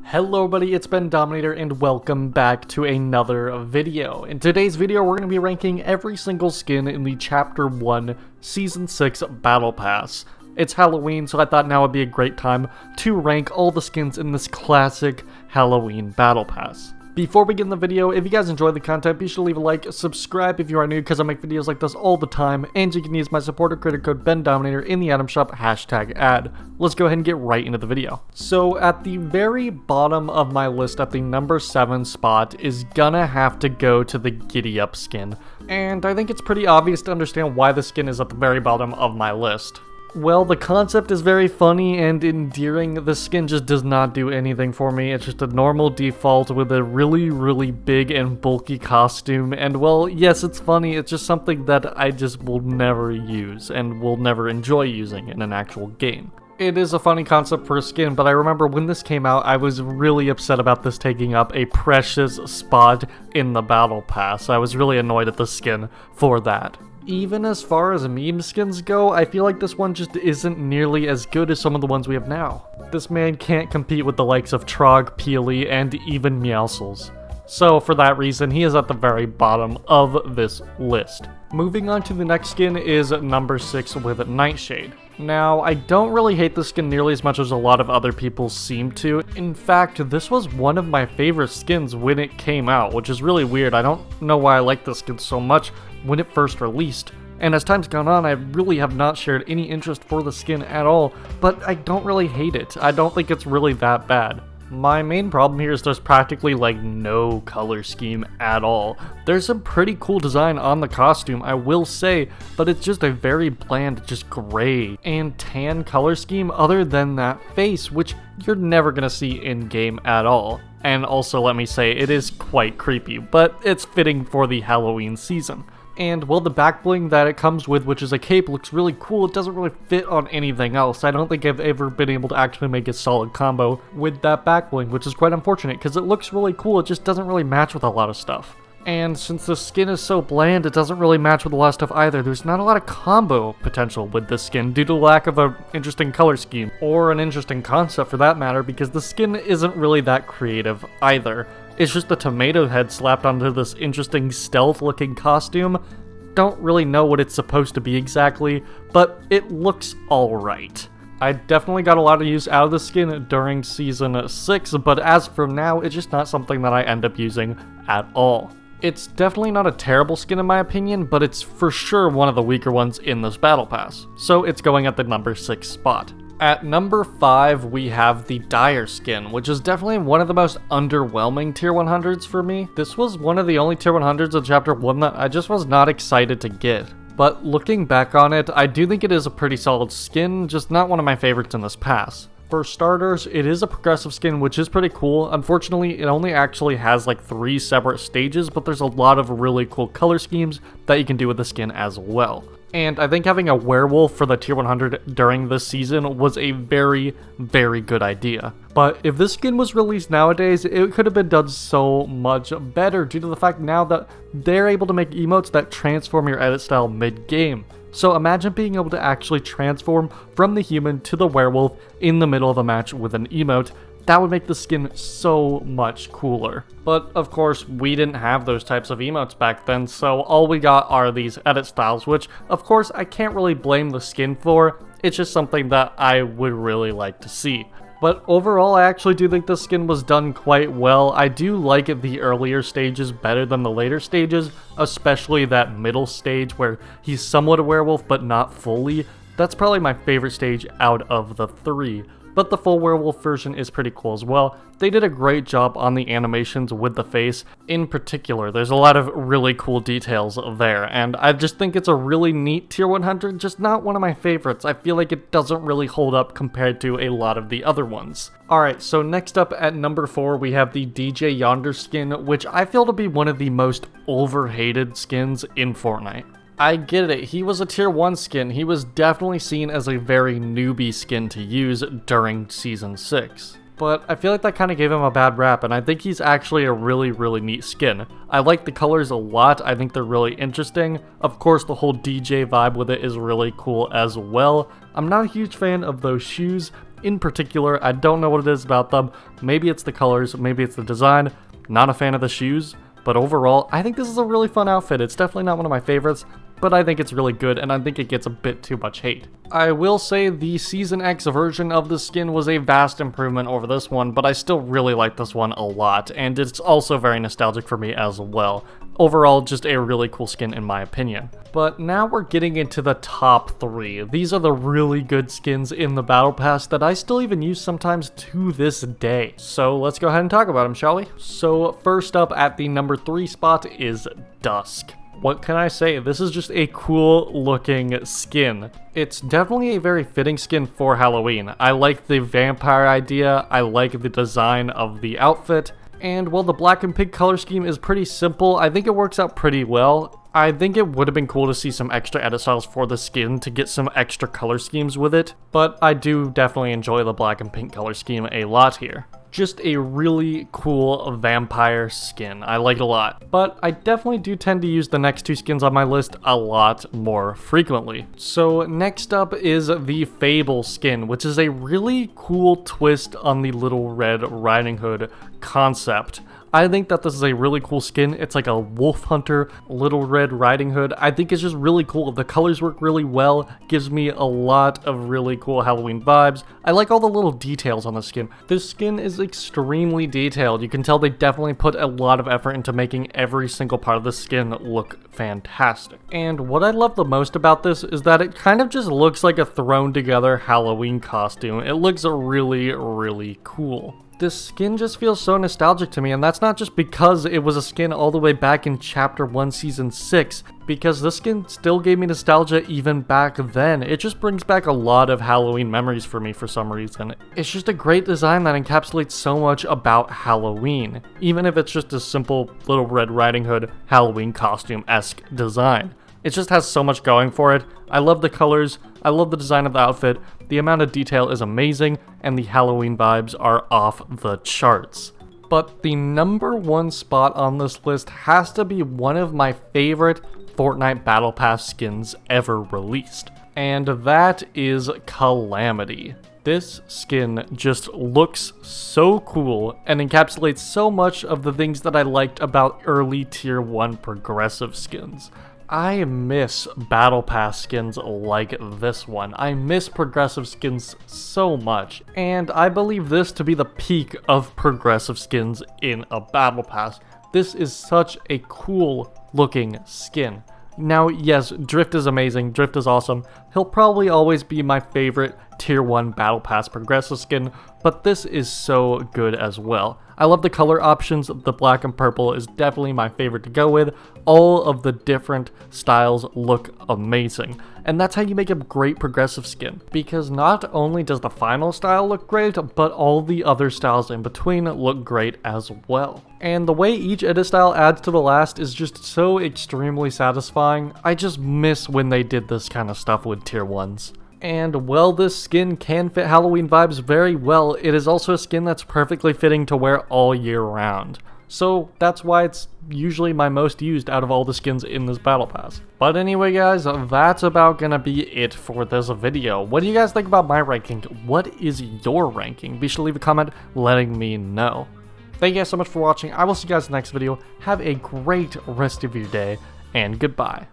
Hello everybody, it's Bendominator and welcome back to another video. In today's video, we're going to be ranking every single skin in the Chapter 1 Season 6 Battle Pass. It's Halloween, so I thought now would be a great time to rank all the skins in this classic Halloween Battle Pass. Before we get in the video, if you guys enjoy the content, be sure to leave a like, subscribe if you are new because I make videos like this all the time, and you can use my supporter creator code Bendominator in the item shop #ad. Let's go ahead and get right into the video. So at the very bottom of my list at the number 7 spot is gonna have to go to the Giddyup skin, and I think it's pretty obvious to understand why the skin is at the very bottom of my list. Well, the concept is very funny and endearing. The skin just does not do anything for me. It's just a normal default with a really big and bulky costume. And well, yes, it's funny. It's just something that I just will never use and will never enjoy using in an actual game. It is a funny concept for a skin, but I remember when this came out, I was really upset about this taking up a precious spot in the Battle Pass. I was really annoyed at the skin for that. Even as far as meme skins go, I feel like this one just isn't nearly as good as some of the ones we have now. This man can't compete with the likes of Trog, Peely, and even Meowscles. So for that reason, he is at the very bottom of this list. Moving on to the next skin is number 6 with Nightshade. Now, I don't really hate this skin nearly as much as a lot of other people seem to. In fact, this was one of my favorite skins when it came out, which is really weird. I don't know why I like this skin so much when it first released. And as time's gone on, I really have not shared any interest for the skin at all, but I don't really hate it. I don't think it's really that bad. My main problem here is there's practically like no color scheme at all. There's some pretty cool design on the costume, I will say, but it's just a very bland, just gray and tan color scheme other than that face, which you're never gonna see in-game at all. And also, let me say, it is quite creepy, but it's fitting for the Halloween season. And well, the back bling that it comes with, which is a cape, looks really cool. It doesn't really fit on anything else. I don't think I've ever been able to actually make a solid combo with that back bling, which is quite unfortunate because it looks really cool. It just doesn't really match with a lot of stuff. And since the skin is so bland, it doesn't really match with a lot of stuff either. There's not a lot of combo potential with this skin due to lack of an interesting color scheme, or an interesting concept for that matter, because the skin isn't really that creative either. It's just a tomato head slapped onto this interesting stealth-looking costume. Don't really know what it's supposed to be exactly, but it looks alright. I definitely got a lot of use out of the skin during Season 6, but as for now, it's just not something that I end up using at all. It's definitely not a terrible skin in my opinion, but it's for sure one of the weaker ones in this Battle Pass, so it's going at the number 6 spot. At number 5, we have the Dyer skin, which is definitely one of the most underwhelming tier 100s for me. This was one of the only tier 100s of Chapter 1 that I just was not excited to get. But looking back on it, I do think it is a pretty solid skin, just not one of my favorites in this pass. For starters, it is a progressive skin, which is pretty cool. Unfortunately, it only actually has like 3 separate stages, but there's a lot of really cool color schemes that you can do with the skin as well. And I think having a werewolf for the tier 100 during this season was a very good idea. But if this skin was released nowadays, it could have been done so much better due to the fact now that they're able to make emotes that transform your edit style mid-game. So imagine being able to actually transform from the human to the werewolf in the middle of a match with an emote. That would make the skin so much cooler. But of course, we didn't have those types of emotes back then, so all we got are these edit styles, which of course I can't really blame the skin for. It's just something that I would really like to see. But overall, I actually do think the skin was done quite well. I do like the earlier stages better than the later stages, especially that middle stage where he's somewhat a werewolf but not fully. That's probably my favorite stage out of the 3. But the full werewolf version is pretty cool as well. They did a great job on the animations with the face. In particular, there's a lot of really cool details there, and I just think it's a really neat tier 100, just not one of my favorites. I feel like it doesn't really hold up compared to a lot of the other ones. Alright, so next up at number 4, we have the DJ Yonder skin, which I feel to be one of the most overhated skins in Fortnite. I get it, he was a tier 1 skin. He was definitely seen as a very newbie skin to use during Season 6. But I feel like that kind of gave him a bad rap, and I think he's actually a really neat skin. I like the colors a lot. I think they're really interesting. Of course, the whole DJ vibe with it is really cool as well. I'm not a huge fan of those shoes, in particular. I don't know what it is about them. Maybe it's the colors, maybe it's the design. Not a fan of the shoes, but overall, I think this is a really fun outfit. It's definitely not one of my favorites, but I think it's really good, and I think it gets a bit too much hate. I will say the Season X version of the skin was a vast improvement over this one, but I still really like this one a lot, and it's also very nostalgic for me as well. Overall, just a really cool skin in my opinion. But now we're getting into the top 3. These are the really good skins in the Battle Pass that I still even use sometimes to this day. So let's go ahead and talk about them, shall we? So first up at the number 3 spot is Dusk. What can I say? This is just a cool looking skin. It's definitely a very fitting skin for Halloween. I like the vampire idea, I like the design of the outfit, and while the black and pink color scheme is pretty simple, I think it works out pretty well. I think it would have been cool to see some extra edit styles for the skin to get some extra color schemes with it, but I do definitely enjoy the black and pink color scheme a lot here. Just a really cool vampire skin. I like it a lot. But I definitely do tend to use the next 2 skins on my list a lot more frequently. So next up is the Fable skin, which is a really cool twist on the Little Red Riding Hood concept. I think that this is a really cool skin. It's like a wolf hunter, Little Red Riding Hood. I think it's just really cool. The colors work really well, gives me a lot of really cool Halloween vibes. I like all the little details on the skin. This skin is extremely detailed. You can tell they definitely put a lot of effort into making every single part of the skin look fantastic. And what I love the most about this is that it kind of just looks like a thrown together Halloween costume. It looks really, really cool. This skin just feels so nostalgic to me, and that's not just because it was a skin all the way back in Chapter 1, Season 6, because this skin still gave me nostalgia even back then. It just brings back a lot of Halloween memories for me for some reason. It's just a great design that encapsulates so much about Halloween, even if it's just a simple Little Red Riding Hood Halloween costume-esque design. It just has so much going for it. I love the colors, I love the design of the outfit, the amount of detail is amazing, and the Halloween vibes are off the charts. But the number 1 spot on this list has to be one of my favorite Fortnite Battle Pass skins ever released, and that is Calamity. This skin just looks so cool and encapsulates so much of the things that I liked about early Tier 1 progressive skins. I miss Battle Pass skins like this one. I miss progressive skins so much, and I believe this to be the peak of progressive skins in a Battle Pass. This is such a cool looking skin. Now, yes, Drift is amazing, Drift is awesome. He'll probably always be my favorite Tier 1 Battle Pass progressive skin, but this is so good as well. I love the color options. The black and purple is definitely my favorite to go with. All of the different styles look amazing. And that's how you make a great progressive skin, because not only does the final style look great, but all the other styles in between look great as well. And the way each edit style adds to the last is just so extremely satisfying. I just miss when they did this kind of stuff with Tier 1s. And while this skin can fit Halloween vibes very well, it is also a skin that's perfectly fitting to wear all year round. So that's why it's usually my most used out of all the skins in this Battle Pass. But anyway guys, that's about gonna be it for this video. What do you guys think about my ranking? What is your ranking? Be sure to leave a comment letting me know. Thank you guys so much for watching. I will see you guys in the next video. Have a great rest of your day, and goodbye.